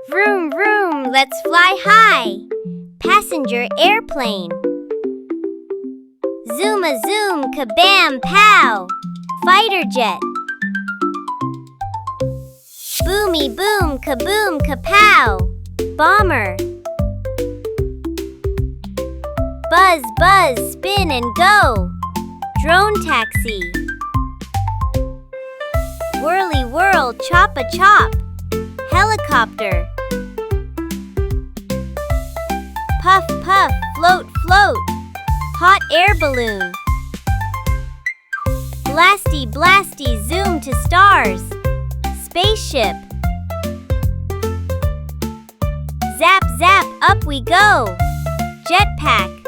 Vroom, vroom, let's fly high. Passenger airplane. Zoom a zoom, kabam, pow. Fighter jet. Boomy boom, kaboom, kapow. Bomber. Buzz, buzz, spin and go. Drone taxi. Whirly whirl, chop a chop. Helicopter. Puff, puff, float, float. Hot air balloon. Blasty, blasty, zoom to stars. Spaceship. Zap, zap, up we go. Jetpack.